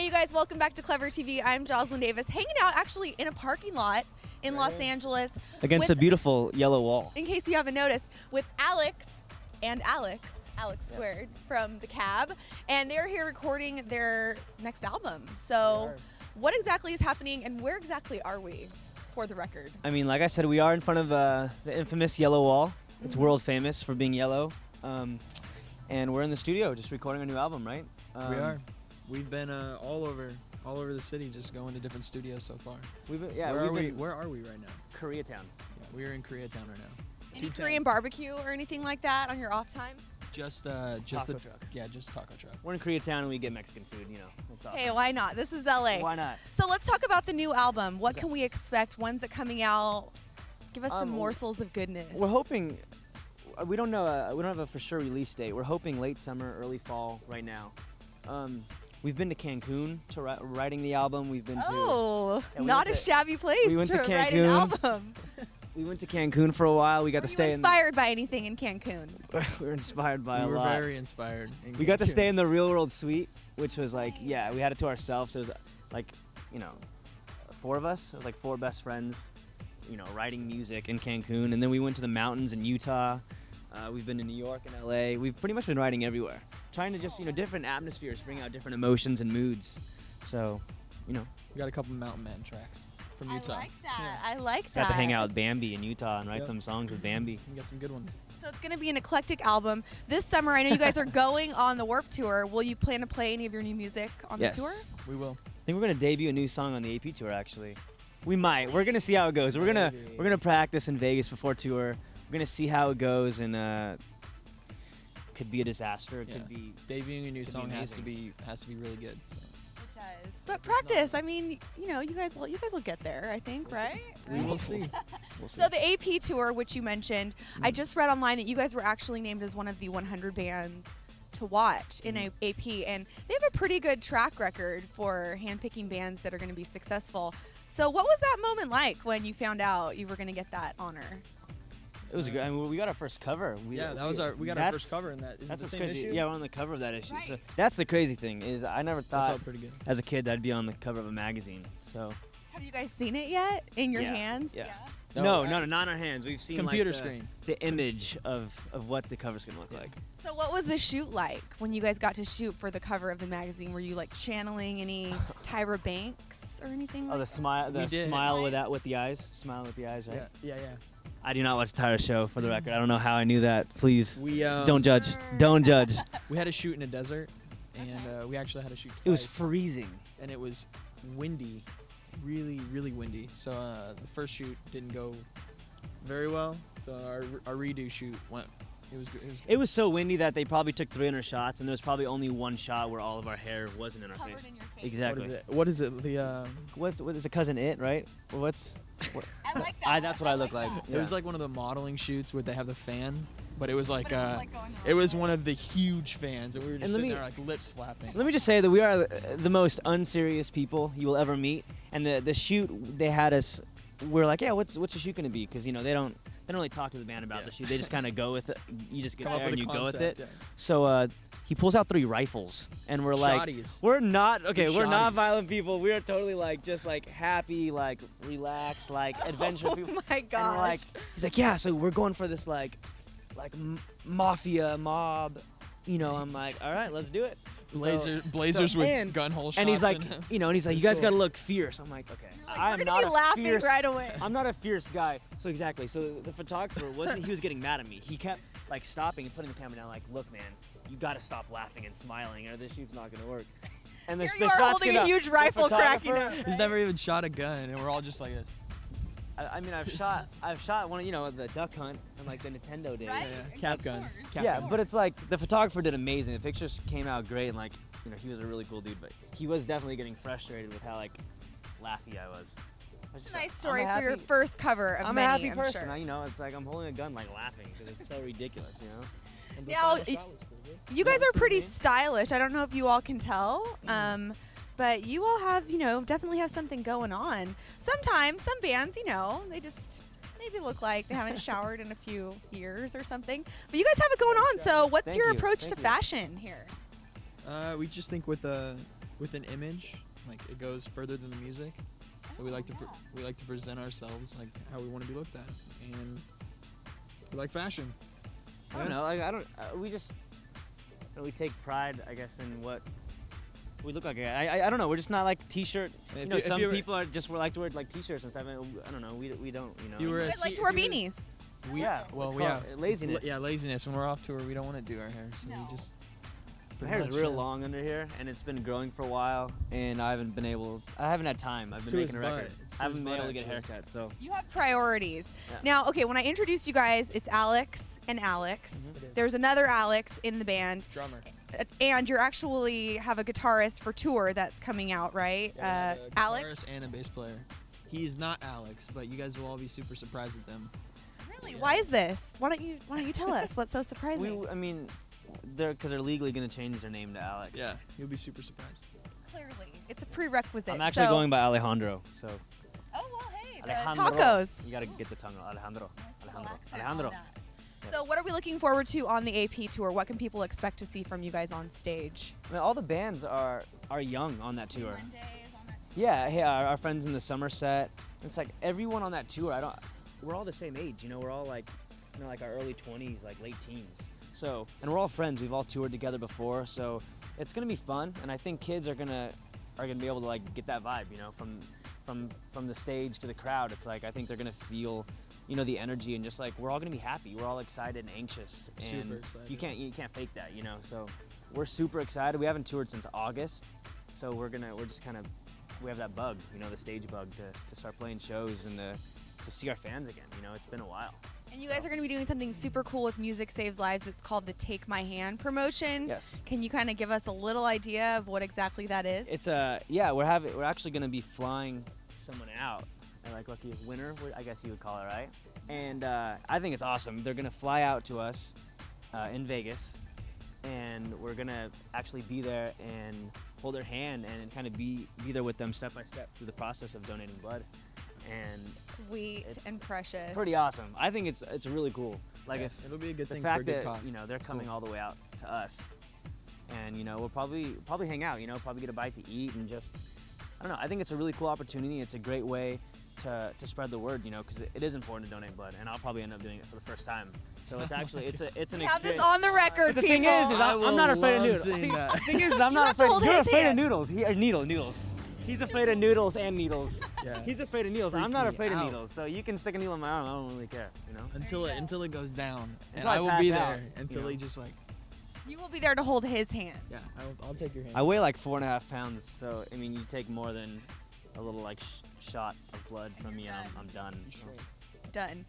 Hey you guys, welcome back to Clever TV. I'm Jocelyn Davis, hanging out actually in a parking lot in Los Angeles. Against a beautiful yellow wall. In case you haven't noticed, with Alex Squared from The Cab, and they're here recording their next album. So what exactly is happening and where exactly are we for the record? I mean, like I said, we are in front of the infamous yellow wall. It's world famous for being yellow. And we're in the studio just recording a new album, right? We are. We've been all over the city, just going to different studios so far. Where are we right now? Koreatown. Yeah, we're in Koreatown right now. Any Korean barbecue or anything like that on your off time? Just taco truck. Yeah, just taco truck. We're in Koreatown and we get Mexican food, you know. That's awesome. Hey, why not? This is LA. Why not? So let's talk about the new album. What can we expect? When's it coming out? Give us some morsels of goodness. We're hoping, we don't know, we don't have a for sure release date. We're hoping late summer, early fall right now. We've been to Cancun to writing the album. We've been to not a shabby place to write an album. We went to Cancun for a while. We got to stay. Were you inspired by anything in Cancun? We were inspired by a lot. We were very inspired. We got to stay in the Real World Suite, which was like, yeah, we had it to ourselves. It was like, you know, 4 of us. It was like 4 best friends, you know, writing music in Cancun. And then we went to the mountains in Utah. We've been to New York and LA. We've pretty much been writing everywhere. Trying to just, you know, different atmospheres, bring out different emotions and moods. So, you know. We got a couple Mountain Man tracks from Utah. I like that. Yeah. I like that. Got to hang out with Bambi in Utah and write some songs with Bambi. We got some good ones. So it's going to be an eclectic album. This summer, I know you guys are going on the Warped Tour. Will you plan to play any of your new music on the tour? We will. I think we're going to debut a new song on the AP tour, actually. We might. We're going to see how it goes. We're gonna practice in Vegas before tour. We're going to see how it goes, and could be a disaster. It could be debuting a new song has to be really good. So. It does. But practice. I mean, you know, you guys will get there. I think, right? We will see. We'll see. So the AP tour, which you mentioned, I just read online that you guys were actually named as one of the 100 bands to watch in AP, and they have a pretty good track record for handpicking bands that are going to be successful. So what was that moment like when you found out you were going to get that honor? It was good. I mean, we got our first cover. We got our first cover in that. That's what's crazy. Yeah, we're on the cover of that issue. Right. So that's the crazy thing is I never thought as a kid that I'd be on the cover of a magazine. So. Have you guys seen it yet in your hands? Yeah. No, not in our hands. We've seen computer screen. The image of what the cover's gonna look like. So what was the shoot like when you guys got to shoot for the cover of the magazine? Were you like channeling any Tyra Banks or anything? Oh, the smile with the eyes, smile with the eyes, right? Yeah. I do not watch Tyra's show, for the record. I don't know how I knew that. Please, don't judge. Don't judge. We had to shoot in a desert, and we actually had to shoot twice. It was freezing. And it was windy, really, really windy. So the first shoot didn't go very well. So our redo shoot went. It was good. It was so windy that they probably took 300 shots, and there was probably only one shot where all of our hair wasn't in our face. In your face. Exactly. What is it? What is it? Cousin It, right? I like that. That's what I look like. It was like one of the modeling shoots where they have the fan, but it was like it was one of the huge fans, and we were just sitting there like lips flapping. Let me just say that we are the most unserious people you will ever meet, and the shoot they had us. We're like, yeah, what's the shoot gonna be? Because you know they don't really talk to the band about the shoot. They just kind of go with it. You just get there and you go with it. Yeah. So he pulls out 3 rifles, and we're like, we're not violent people. We are totally like just like happy, like relaxed, like adventure people. Oh my gosh! And we're like, he's like, yeah. So we're going for this like mafia mob. You know, I'm like, all right, let's do it. Blazers with gun hole shots. And he's like, you guys gotta look fierce. I'm like, okay. I'm not laughing fierce, right away. I'm not a fierce guy. So exactly. So the photographer he was getting mad at me. He kept like stopping and putting the camera down. Like, look, man, you gotta stop laughing and smiling, or this shoot's not gonna work. And Here you are holding a huge rifle, cracking up. He's never even shot a gun, and we're all just like. I mean, I've shot one, the Duck Hunt and like the Nintendo days. Right? Cap gun. But it's like the photographer did amazing. The pictures came out great, and like he was a really cool dude. But he was definitely getting frustrated with how like laughy I was. It's a nice story for your first cover of I'm many, a happy person. Sure. It's like I'm holding a gun like laughing because it's so ridiculous, And now, you guys are pretty stylish. I don't know if you all can tell. But you all have, definitely have something going on. Sometimes, some bands, they just maybe look like they haven't showered in a few years or something. But you guys have it going on. So what's your approach to fashion here? We just think with with an image. Like it goes further than the music. So we like to present ourselves like how we want to be looked at, and we like fashion. I don't know. Like, I don't. We just we take pride, I guess, in what we look like. I don't know. We're just not like t-shirt. You know, some people are just like to wear like t-shirts and stuff. I don't know. We don't. You know. I like to wear beanies. Laziness. Yeah, laziness. When we're off tour, we don't want to do our hair, so we just. My hair's real long under here, and it's been growing for a while, and I haven't had time. I've been making a record. I haven't been able to get a haircut, so. You have priorities. Yeah. Now, okay, when I introduced you guys, it's Alex and Alex. There's another Alex in the band. Drummer. And you actually have a guitarist for tour that's coming out, right? Yeah, Alex? Guitarist and a bass player. He is not Alex, but you guys will all be super surprised at them. Really? Yeah. Why is this? Why don't you tell us what's so surprising? I mean, because they're legally going to change their name to Alex. Yeah, you'll be super surprised. Clearly. It's a prerequisite. I'm actually going by Alejandro, so. Oh, well, hey, Alejandro. tacos. You got to get the tongue out. Alejandro. Alejandro. Alejandro. Yes. So what are we looking forward to on the AP tour? What can people expect to see from you guys on stage? I mean, all the bands are young on that tour. Yeah, hey, our friends in the Somerset. It's like everyone on that tour. We're all the same age, you know. We're all like, you know, like our early 20s, like late teens. So, and we're all friends. We've all toured together before, so it's gonna be fun. And I think kids are gonna be able to like get that vibe, you know, from the stage to the crowd. It's like I think they're gonna feel, you know, the energy, and just like we're all gonna be happy. We're all excited and anxious, and Super excited. you can't fake that, you know. So we're super excited. We haven't toured since August, so we have that bug, you know, the stage bug to start playing shows and to see our fans again. You know, it's been a while. And you guys are going to be doing something super cool with Music Saves Lives. It's called the Take My Hand promotion. Yes. Can you kind of give us a little idea of what exactly that is? It's we're actually going to be flying someone out, like lucky winner, I guess you would call it, right? And I think it's awesome. They're going to fly out to us in Vegas, and we're going to actually be there and hold their hand and kind of be there with them step by step through the process of donating blood. And sweet and precious. It's pretty awesome. I think it's really cool. Like, yeah, if it'll be a good thing the fact for a good that cause. you know they're It's coming cool. all the way out to us, and you know we'll probably hang out. You know, probably get a bite to eat and just I don't know. I think it's a really cool opportunity. It's a great way to spread the word. You know, because it is important to donate blood, and I'll probably end up doing it for the first time. So it's actually it's an have experience. this on the record, But the people. thing is I'm not afraid of noodles. seeing See, that. the thing is I'm not have to afraid. hold You're his afraid hand. of noodles. Noodles. He's afraid of noodles and needles. Yeah. He's afraid of needles. I'm Freak not me afraid of out. needles. So you can stick a needle in my arm. I don't really care. You know. Until it goes down, and Until I I will pass be out, there until you know. he just like. You will be there to hold his hand. Yeah, I'll take your hand. I weigh like 4.5 pounds, so I mean, you take more than a little like shot of blood from me, and I'm done. You shrink. Done.